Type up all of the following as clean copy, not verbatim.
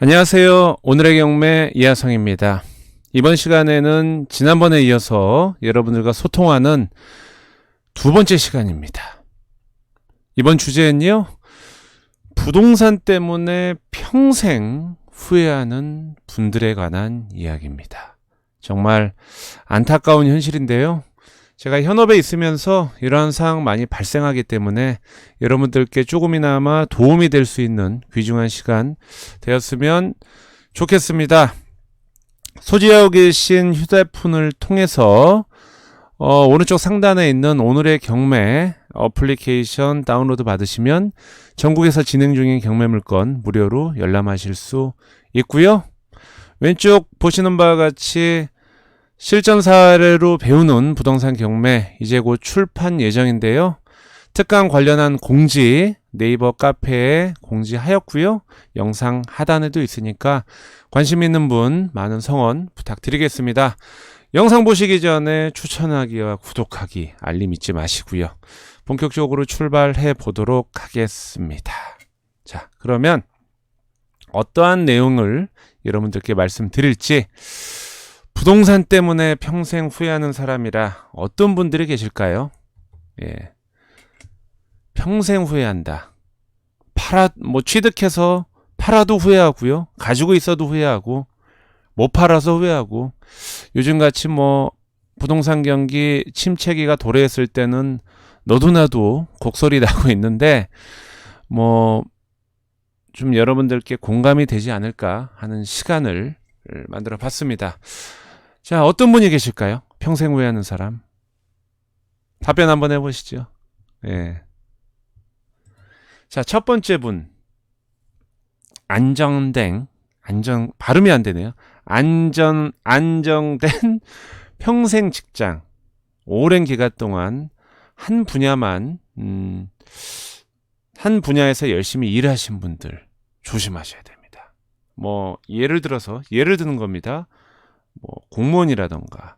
안녕하세요. 오늘의 경매 이하성입니다. 이번 시간에는 지난번에 이어서 여러분들과 소통하는 두 번째 시간입니다. 이번 주제는요, 부동산 때문에 평생 후회하는 분들에 관한 이야기입니다. 정말 안타까운 현실인데요. 제가 현업에 있으면서 이러한 상황 많이 발생하기 때문에 여러분들께 조금이나마 도움이 될 수 있는 귀중한 시간 되었으면 좋겠습니다. 소지하고 계신 휴대폰을 통해서 오른쪽 상단에 있는 오늘의 경매 어플리케이션 다운로드 받으시면 전국에서 진행 중인 경매 물건 무료로 열람하실 수 있고요. 왼쪽 보시는 바와 같이 실전 사례로 배우는 부동산 경매 이제 곧 출판 예정인데요. 특강 관련한 공지 네이버 카페에 공지하였고요. 영상 하단에도 있으니까 관심 있는 분 많은 성원 부탁드리겠습니다. 영상 보시기 전에 추천하기와 구독하기, 알림 잊지 마시고요. 본격적으로 출발해 보도록 하겠습니다. 자, 그러면 어떠한 내용을 여러분들께 말씀드릴지, 부동산 때문에 평생 후회하는 사람이라 어떤 분들이 계실까요? 예. 평생 후회한다. 취득해서 팔아도 후회하고요. 가지고 있어도 후회하고, 못 팔아서 후회하고, 요즘같이 부동산 경기 침체기가 도래했을 때는 너도 나도 곡소리 나고 있는데, 좀 여러분들께 공감이 되지 않을까 하는 시간을 만들어 봤습니다. 자, 어떤 분이 계실까요? 평생 후회하는 사람. 답변 한번 해보시죠. 예. 자, 첫 번째 분. 발음이 안 되네요. 안정된 평생 직장. 오랜 기간 동안 한 분야에서 열심히 일하신 분들 조심하셔야 됩니다. 예를 드는 겁니다. 공무원이라던가,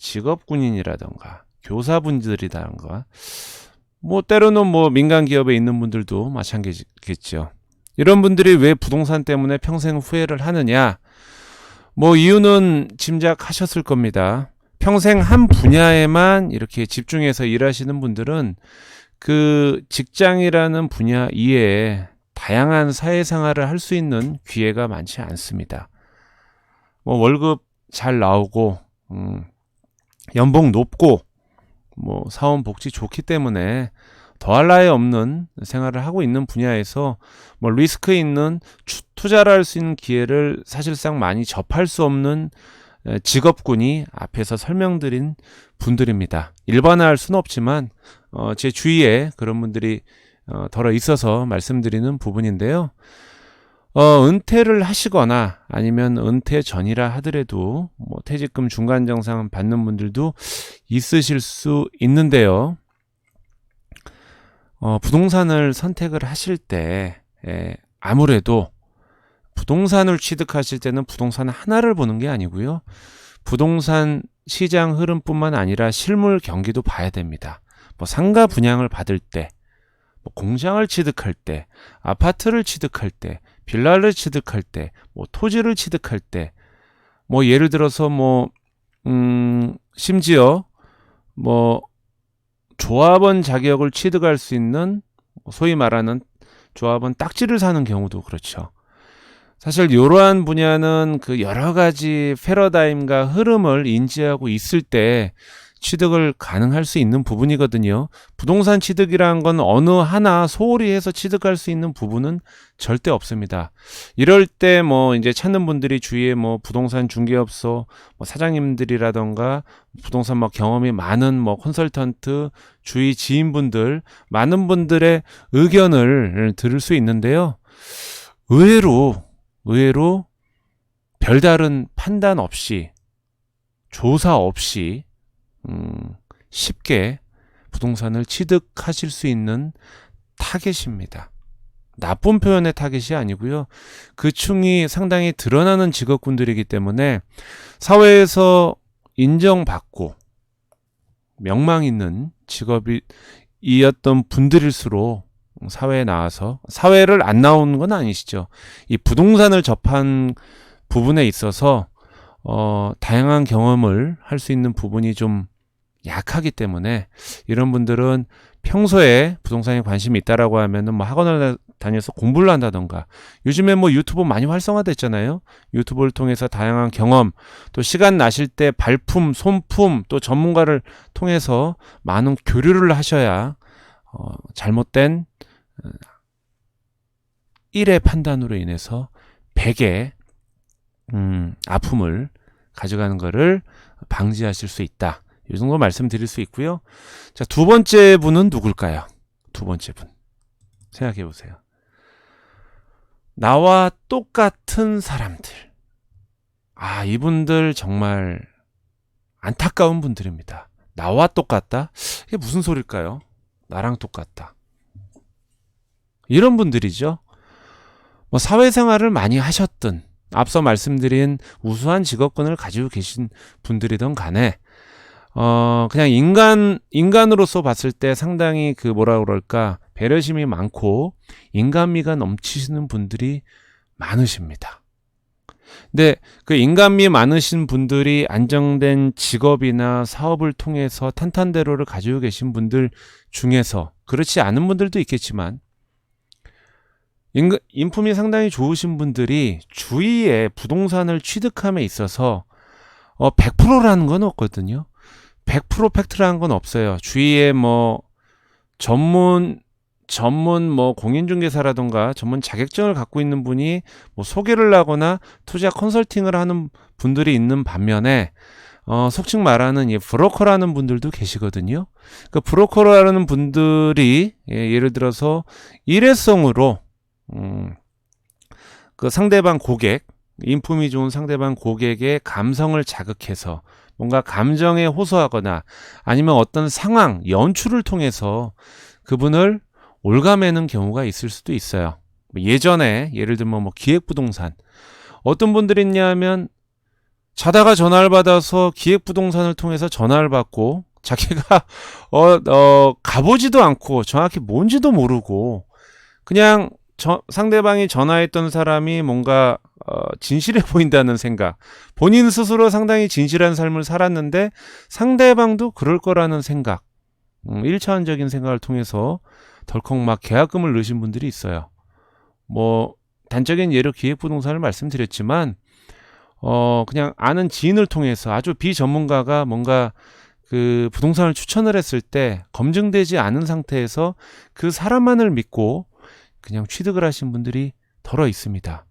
직업군인이라던가, 교사분들이라던가, 때로는 민간 기업에 있는 분들도 마찬가지겠죠. 이런 분들이 왜 부동산 때문에 평생 후회를 하느냐? 이유는 짐작하셨을 겁니다. 평생 한 분야에만 이렇게 집중해서 일하시는 분들은 그 직장이라는 분야 이외에 다양한 사회생활을 할 수 있는 기회가 많지 않습니다. 월급 잘 나오고, 연봉 높고, 사원복지 좋기 때문에 더할 나위 없는 생활을 하고 있는 분야에서 리스크 있는 투자를 할 수 있는 기회를 사실상 많이 접할 수 없는 직업군이 앞에서 설명드린 분들입니다. 일반화할 수는 없지만 제 주위에 그런 분들이 덜어 있어서 말씀드리는 부분인데요. 은퇴를 하시거나 아니면 은퇴 전이라 하더라도 퇴직금 중간정산 받는 분들도 있으실 수 있는데요. 부동산을 선택을 하실 때 아무래도 부동산을 취득하실 때는 부동산 하나를 보는 게 아니고요. 부동산 시장 흐름뿐만 아니라 실물 경기도 봐야 됩니다. 상가 분양을 받을 때, 공장을 취득할 때, 아파트를 취득할 때, 빌라를 취득할 때, 토지를 취득할 때, 예를 들어서 심지어 조합원 자격을 취득할 수 있는 소위 말하는 조합원 딱지를 사는 경우도 그렇죠. 사실 이러한 분야는 그 여러 가지 패러다임과 흐름을 인지하고 있을 때 취득을 가능할 수 있는 부분이거든요. 부동산 취득이라는 건 어느 하나 소홀히 해서 취득할 수 있는 부분은 절대 없습니다. 이럴 때 이제 찾는 분들이 주위에 부동산 중개업소 사장님들이라던가 부동산 경험이 많은 컨설턴트, 주위 지인분들, 많은 분들의 의견을 들을 수 있는데요. 의외로 별다른 판단 없이, 조사 없이 쉽게 부동산을 취득하실 수 있는 타겟입니다. 나쁜 표현의 타겟이 아니고요. 그 층이 상당히 드러나는 직업군들이기 때문에 사회에서 인정받고 명망 있는 직업이었던 분들일수록 사회에 나와서, 사회를 안 나오는 건 아니시죠. 이 부동산을 접한 부분에 있어서 다양한 경험을 할 수 있는 부분이 좀 약하기 때문에 이런 분들은 평소에 부동산에 관심이 있다라고 하면은 뭐 학원을 다녀서 공부를 한다던가, 요즘에 뭐 유튜브 많이 활성화됐잖아요. 유튜브를 통해서 다양한 경험, 또 시간 나실 때 발품, 손품, 또 전문가를 통해서 많은 교류를 하셔야 잘못된 1의 판단으로 인해서 100의 아픔을 가져가는 것을 방지하실 수 있다. 이 정도 말씀드릴 수 있고요. 자, 두 번째 분은 누굴까요? 두 번째 분. 생각해 보세요. 나와 똑같은 사람들. 이분들 정말 안타까운 분들입니다. 나와 똑같다? 이게 무슨 소릴까요? 나랑 똑같다. 이런 분들이죠. 뭐 사회생활을 많이 하셨든, 앞서 말씀드린 우수한 직업군을 가지고 계신 분들이든 간에, 그냥 인간으로서 봤을 때 상당히 뭐라 그럴까, 배려심이 많고, 인간미가 넘치시는 분들이 많으십니다. 근데 그 인간미 많으신 분들이 안정된 직업이나 사업을 통해서 탄탄대로를 가지고 계신 분들 중에서, 그렇지 않은 분들도 있겠지만, 인품이 상당히 좋으신 분들이 주위에 부동산을 취득함에 있어서 100%라는 건 없거든요. 100% 팩트라는 건 없어요. 주위에 뭐 전문 뭐 공인중개사라든가 전문 자격증을 갖고 있는 분이 뭐 소개를 하거나 투자 컨설팅을 하는 분들이 있는 반면에 속칭 말하는 브로커라는 분들도 계시거든요. 그 브로커라는 분들이 예를 들어서 일회성으로 그 상대방 고객, 인품이 좋은 상대방 고객의 감성을 자극해서 뭔가 감정에 호소하거나 아니면 어떤 상황, 연출을 통해서 그분을 올가매는 경우가 있을 수도 있어요. 예전에 예를 들면 뭐 기획부동산, 어떤 분들이 있냐면 자다가 전화를 받아서 기획부동산을 통해서 전화를 받고 자기가 가보지도 않고 정확히 뭔지도 모르고 그냥 상대방이 전화했던 사람이 뭔가 진실해 보인다는 생각, 본인 스스로 상당히 진실한 삶을 살았는데 상대방도 그럴 거라는 생각, 1차원적인 생각을 통해서 덜컥 막 계약금을 넣으신 분들이 있어요. 뭐 단적인 예로 기획부동산을 말씀드렸지만 그냥 아는 지인을 통해서 아주 비전문가가 뭔가 그 부동산을 추천을 했을 때 검증되지 않은 상태에서 그 사람만을 믿고 그냥 취득을 하신 분들이 덜어 있습니다.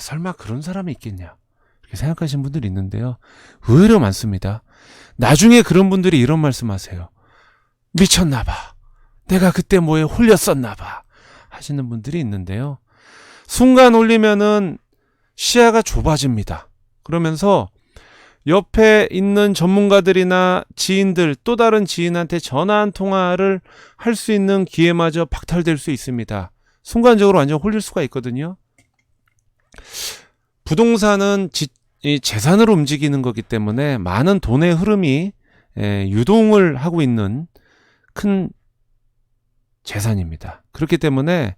설마 그런 사람이 있겠냐, 이렇게 생각하시는 분들이 있는데요. 의외로 많습니다. 나중에 그런 분들이 이런 말씀하세요. 미쳤나봐, 내가 그때 뭐에 홀렸었나봐 하시는 분들이 있는데요. 순간 홀리면은 시야가 좁아집니다. 그러면서 옆에 있는 전문가들이나 지인들, 또 다른 지인한테 전화 한 통화를 할 수 있는 기회마저 박탈될 수 있습니다. 순간적으로 완전 홀릴 수가 있거든요. 부동산은 이 재산으로 움직이는 거기 때문에 많은 돈의 흐름이 유동을 하고 있는 큰 재산입니다. 그렇기 때문에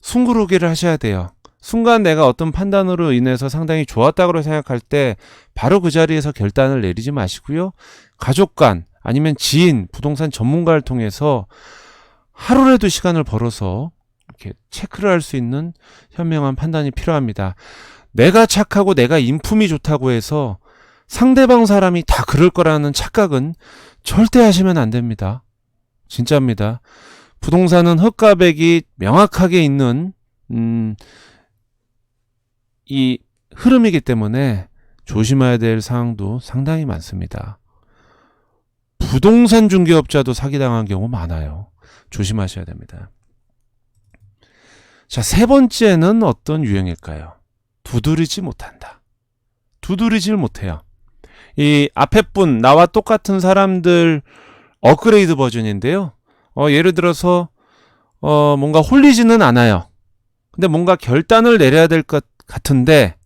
숨고르기를 하셔야 돼요. 순간 내가 어떤 판단으로 인해서 상당히 좋았다고 생각할 때 바로 그 자리에서 결단을 내리지 마시고요. 가족 간 아니면 지인, 부동산 전문가를 통해서 하루라도 시간을 벌어서 이렇게 체크를 할 수 있는 현명한 판단이 필요합니다. 내가 착하고 내가 인품이 좋다고 해서 상대방 사람이 다 그럴 거라는 착각은 절대 하시면 안 됩니다. 진짜입니다. 부동산은 흑과 백이 명확하게 있는 이 흐름이기 때문에 조심해야 될 사항도 상당히 많습니다. 부동산 중개업자도 사기당한 경우 많아요. 조심하셔야 됩니다. 자, 세 번째는 어떤 유형일까요? 두드리지 못한다. 두드리질 못해요. 이 앞에 분, 나와 똑같은 사람들 업그레이드 버전인데요. 예를 들어서 뭔가 홀리지는 않아요. 근데 뭔가 결단을 내려야 될 것 같은데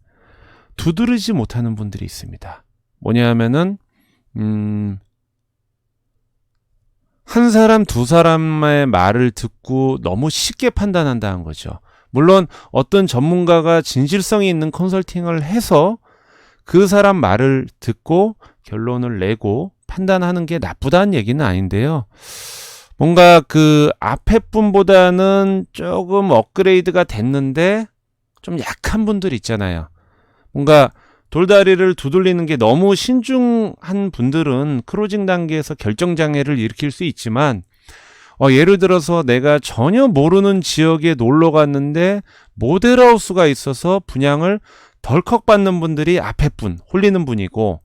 두드리지 못하는 분들이 있습니다. 뭐냐 하면은 한 사람, 두 사람의 말을 듣고 너무 쉽게 판단한다는 거죠. 물론 어떤 전문가가 진실성이 있는 컨설팅을 해서 그 사람 말을 듣고 결론을 내고 판단하는 게 나쁘다는 얘기는 아닌데요. 뭔가 그 앞에 분보다는 조금 업그레이드가 됐는데 좀 약한 분들 있잖아요. 뭔가 돌다리를 두들리는 게 너무 신중한 분들은 크로징 단계에서 결정장애를 일으킬 수 있지만 예를 들어서 내가 전혀 모르는 지역에 놀러 갔는데 모델하우스가 있어서 분양을 덜컥 받는 분들이 앞에 분, 홀리는 분이고,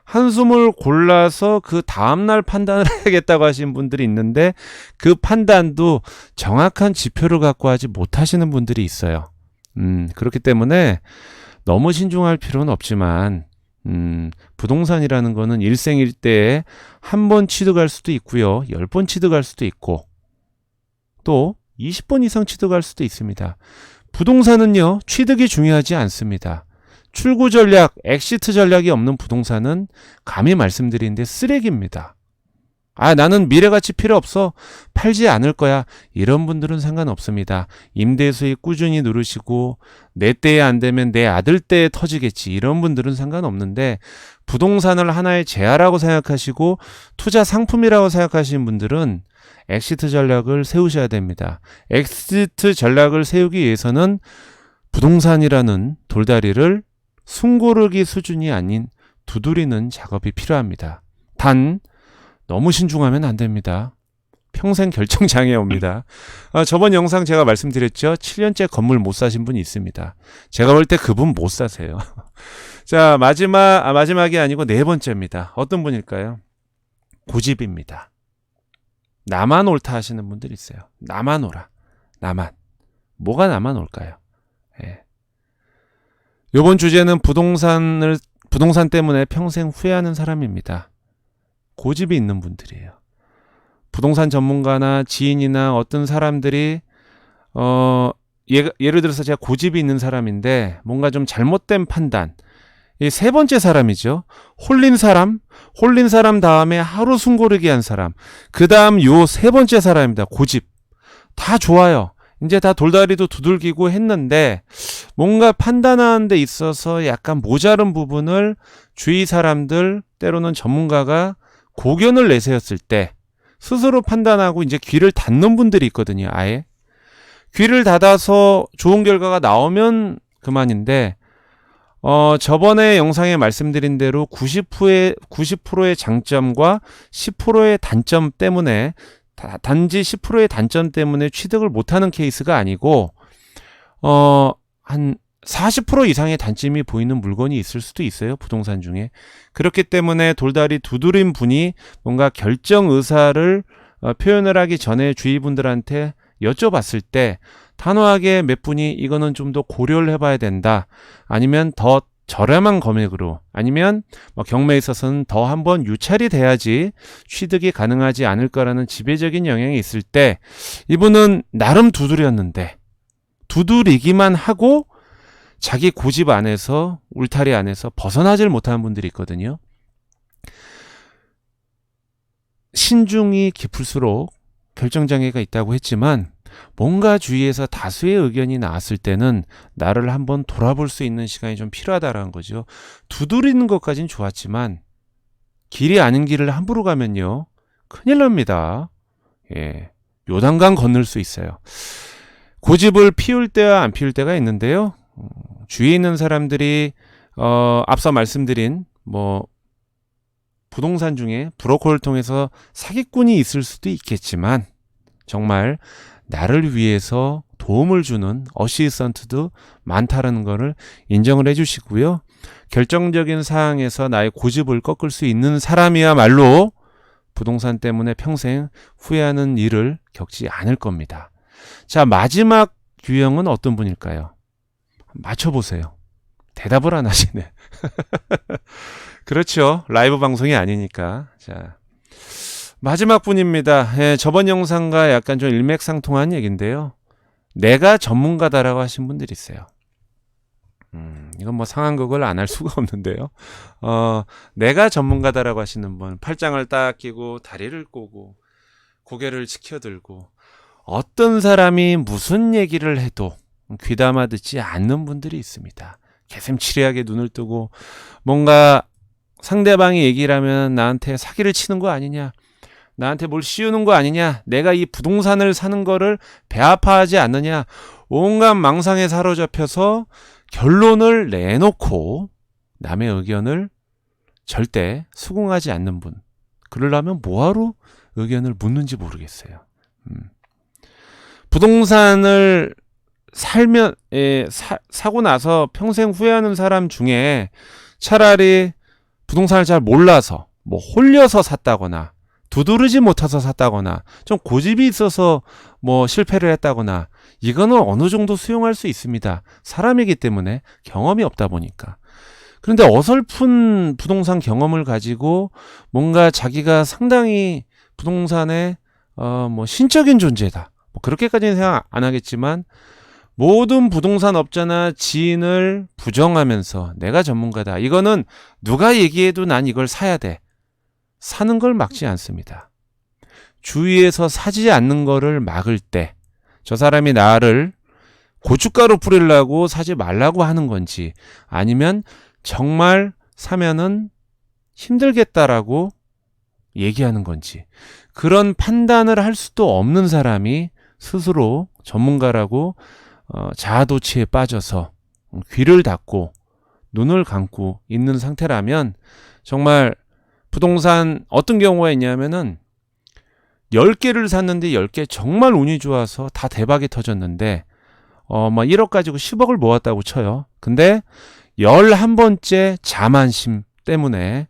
한숨을 골라서 그 다음날 판단을 해야겠다고 하시는 분들이 있는데 그 판단도 정확한 지표를 갖고 하지 못하시는 분들이 있어요. 그렇기 때문에 너무 신중할 필요는 없지만 부동산이라는 거는 일생일대에 한 번 취득할 수도 있고요. 10번 취득할 수도 있고 또 20번 이상 취득할 수도 있습니다. 부동산은요, 취득이 중요하지 않습니다. 출구 전략, 엑시트 전략이 없는 부동산은 감히 말씀드리는데 쓰레기입니다. 나는 미래가치 필요 없어. 팔지 않을 거야. 이런 분들은 상관없습니다. 임대 수익 꾸준히 누르시고 내 때에 안 되면 내 아들 때에 터지겠지. 이런 분들은 상관없는데 부동산을 하나의 재화라고 생각하시고 투자 상품이라고 생각하시는 분들은 엑시트 전략을 세우셔야 됩니다. 엑시트 전략을 세우기 위해서는 부동산이라는 돌다리를 숨고르기 수준이 아닌 두드리는 작업이 필요합니다. 단 너무 신중하면 안 됩니다. 평생 결정장애 옵니다. 저번 영상 제가 말씀드렸죠. 7년째 건물 못 사신 분이 있습니다. 제가 볼 때 그분 못 사세요. 자, 마지막이 아니고 네 번째입니다. 어떤 분일까요? 고집입니다. 나만 옳다 하시는 분들이 있어요. 나만 옳아. 나만. 뭐가 나만 옳까요? 예. 이번 주제는 부동산 때문에 평생 후회하는 사람입니다. 고집이 있는 분들이에요. 부동산 전문가나 지인이나 어떤 사람들이 예를 들어서 제가 고집이 있는 사람인데 뭔가 좀 잘못된 판단, 이 세 번째 사람이죠. 홀린 사람 다음에 하루 숨고르기 한 사람, 그 다음 요 세 번째 사람입니다. 고집. 다 좋아요. 이제 다 돌다리도 두들기고 했는데 뭔가 판단하는 데 있어서 약간 모자른 부분을 주위 사람들, 때로는 전문가가 고견을 내세웠을 때 스스로 판단하고 이제 귀를 닫는 분들이 있거든요. 아예 귀를 닫아서 좋은 결과가 나오면 그만인데 저번에 영상에 말씀드린 대로 90%의 장점과 10%의 단점 때문에 단지 10%의 단점 때문에 취득을 못하는 케이스가 아니고 한 40% 이상의 단점이 보이는 물건이 있을 수도 있어요. 부동산 중에. 그렇기 때문에 돌다리 두드린 분이 뭔가 결정 의사를 표현을 하기 전에 주위 분들한테 여쭤봤을 때 단호하게 몇 분이 이거는 좀 더 고려를 해봐야 된다. 아니면 더 저렴한 금액으로, 아니면 경매에 있어서는 더 한번 유찰이 돼야지 취득이 가능하지 않을까라는 지배적인 영향이 있을 때 이분은 나름 두드렸는데 두드리기만 하고 자기 고집 안에서, 울타리 안에서 벗어나질 못하는 분들이 있거든요. 신중이 깊을수록 결정장애가 있다고 했지만 뭔가 주위에서 다수의 의견이 나왔을 때는 나를 한번 돌아볼 수 있는 시간이 좀 필요하다는 거죠. 두드리는 것까진 좋았지만 길이 아닌 길을 함부로 가면요, 큰일 납니다. 예, 요단강 건널 수 있어요. 고집을 피울 때와 안 피울 때가 있는데요. 주위에 있는 사람들이 앞서 말씀드린 부동산 중에 브로커를 통해서 사기꾼이 있을 수도 있겠지만 정말 나를 위해서 도움을 주는 어시스턴트도 많다라는 것을 인정을 해주시고요. 결정적인 사항에서 나의 고집을 꺾을 수 있는 사람이야말로 부동산 때문에 평생 후회하는 일을 겪지 않을 겁니다. 자, 마지막 유형은 어떤 분일까요? 맞춰보세요. 대답을 안 하시네. 그렇죠. 라이브 방송이 아니니까. 자, 마지막 분입니다. 예, 저번 영상과 약간 좀 일맥상통한 얘기인데요. 내가 전문가다라고 하신 분들이 있어요. 이건 상황극을 안 할 수가 없는데요. 내가 전문가다라고 하시는 분, 팔짱을 딱 끼고 다리를 꼬고 고개를 치켜들고 어떤 사람이 무슨 얘기를 해도 귀담아 듣지 않는 분들이 있습니다. 개슴치레하게 눈을 뜨고 뭔가 상대방이 얘기를 하면 나한테 사기를 치는 거 아니냐, 나한테 뭘 씌우는 거 아니냐, 내가 이 부동산을 사는 거를 배아파하지 않느냐, 온갖 망상에 사로잡혀서 결론을 내놓고 남의 의견을 절대 수긍하지 않는 분, 그러려면 뭐하러 의견을 묻는지 모르겠어요. 부동산을 사고 나서 평생 후회하는 사람 중에 차라리 부동산을 잘 몰라서 뭐 홀려서 샀다거나 두드러지 못해서 샀다거나 좀 고집이 있어서 뭐 실패를 했다거나, 이거는 어느 정도 수용할 수 있습니다. 사람이기 때문에, 경험이 없다 보니까. 그런데 어설픈 부동산 경험을 가지고 뭔가 자기가 상당히 부동산의 뭐 신적인 존재다, 뭐 그렇게까지는 생각 안 하겠지만 모든 부동산 업자나 지인을 부정하면서 내가 전문가다, 이거는 누가 얘기해도 난 이걸 사야 돼, 사는 걸 막지 않습니다. 주위에서 사지 않는 거를 막을 때 저 사람이 나를 고춧가루 뿌리려고 사지 말라고 하는 건지, 아니면 정말 사면은 힘들겠다라고 얘기하는 건지, 그런 판단을 할 수도 없는 사람이 스스로 전문가라고 자아도취에 빠져서 귀를 닫고 눈을 감고 있는 상태라면, 정말 부동산 어떤 경우가 있냐면은 10개를 샀는데 10개 정말 운이 좋아서 다 대박이 터졌는데 막 1억 가지고 10억을 모았다고 쳐요. 근데 11번째 자만심 때문에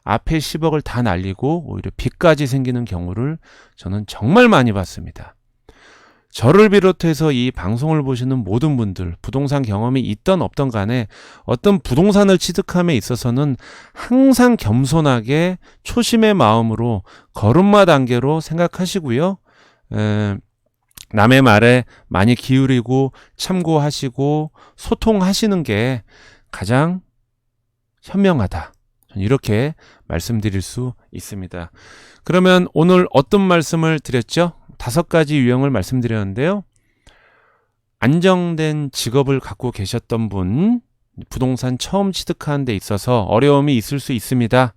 앞에 10억을 다 날리고 오히려 빚까지 생기는 경우를 저는 정말 많이 봤습니다. 저를 비롯해서 이 방송을 보시는 모든 분들, 부동산 경험이 있던 없던 간에 어떤 부동산을 취득함에 있어서는 항상 겸손하게 초심의 마음으로 걸음마 단계로 생각하시고요. 남의 말에 많이 기울이고 참고하시고 소통하시는 게 가장 현명하다, 이렇게 말씀드릴 수 있습니다. 그러면 오늘 어떤 말씀을 드렸죠? 5가지 유형을 말씀드렸는데요. 안정된 직업을 갖고 계셨던 분, 부동산 처음 취득하는 데 있어서 어려움이 있을 수 있습니다.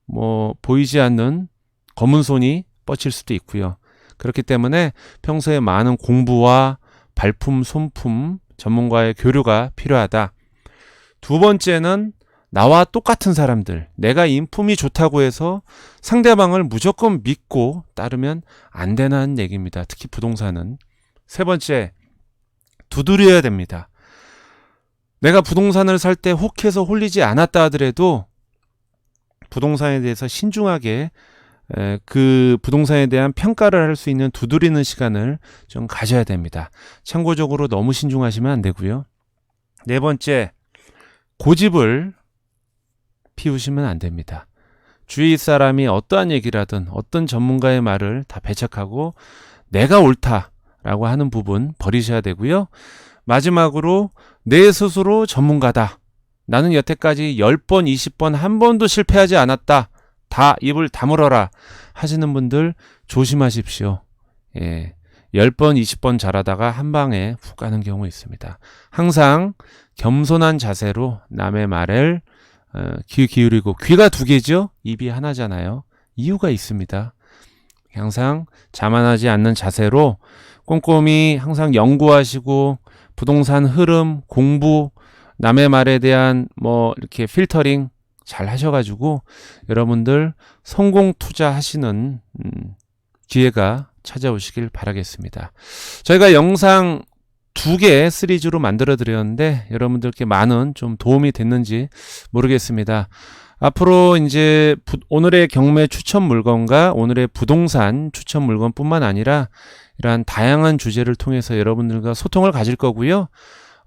뭐 보이지 않는 검은 손이 뻗칠 수도 있고요. 그렇기 때문에 평소에 많은 공부와 발품, 손품, 전문가의 교류가 필요하다. 2번째는 나와 똑같은 사람들, 내가 인품이 좋다고 해서 상대방을 무조건 믿고 따르면 안 되는 얘기입니다. 특히 부동산은. 3번째, 두드려야 됩니다. 내가 부동산을 살 때 혹해서 홀리지 않았다 하더라도 부동산에 대해서 신중하게 그 부동산에 대한 평가를 할 수 있는 두드리는 시간을 좀 가져야 됩니다. 참고적으로 너무 신중하시면 안 되고요. 4번째, 고집을 피우시면 안 됩니다. 주위 사람이 어떠한 얘기를 하든 어떤 전문가의 말을 다 배척하고 내가 옳다라고 하는 부분 버리셔야 되고요. 마지막으로 내 스스로 전문가다, 나는 여태까지 10번, 20번 한 번도 실패하지 않았다, 다 입을 다물어라 하시는 분들 조심하십시오. 10번, 20번 잘하다가 한 방에 훅 가는 경우 있습니다. 항상 겸손한 자세로 남의 말을 귀 기울이고, 귀가 2개죠? 입이 하나잖아요. 이유가 있습니다. 항상 자만하지 않는 자세로 꼼꼼히 항상 연구하시고 부동산 흐름, 공부, 남의 말에 대한 뭐 이렇게 필터링 잘 하셔가지고 여러분들 성공 투자하시는 기회가 찾아오시길 바라겠습니다. 저희가 영상 2개 시리즈로 만들어 드렸는데 여러분들께 많은 좀 도움이 됐는지 모르겠습니다. 앞으로 이제 오늘의 경매 추천 물건과 오늘의 부동산 추천 물건뿐만 아니라 이러한 다양한 주제를 통해서 여러분들과 소통을 가질 거고요.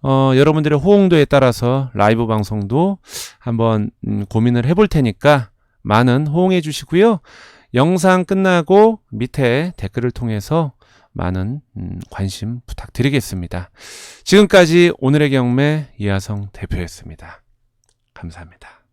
여러분들의 호응도에 따라서 라이브 방송도 한번 고민을 해볼 테니까 많은 호응해 주시고요. 영상 끝나고 밑에 댓글을 통해서 많은 관심 부탁드리겠습니다. 지금까지 오늘의 경매 이하성 대표였습니다. 감사합니다.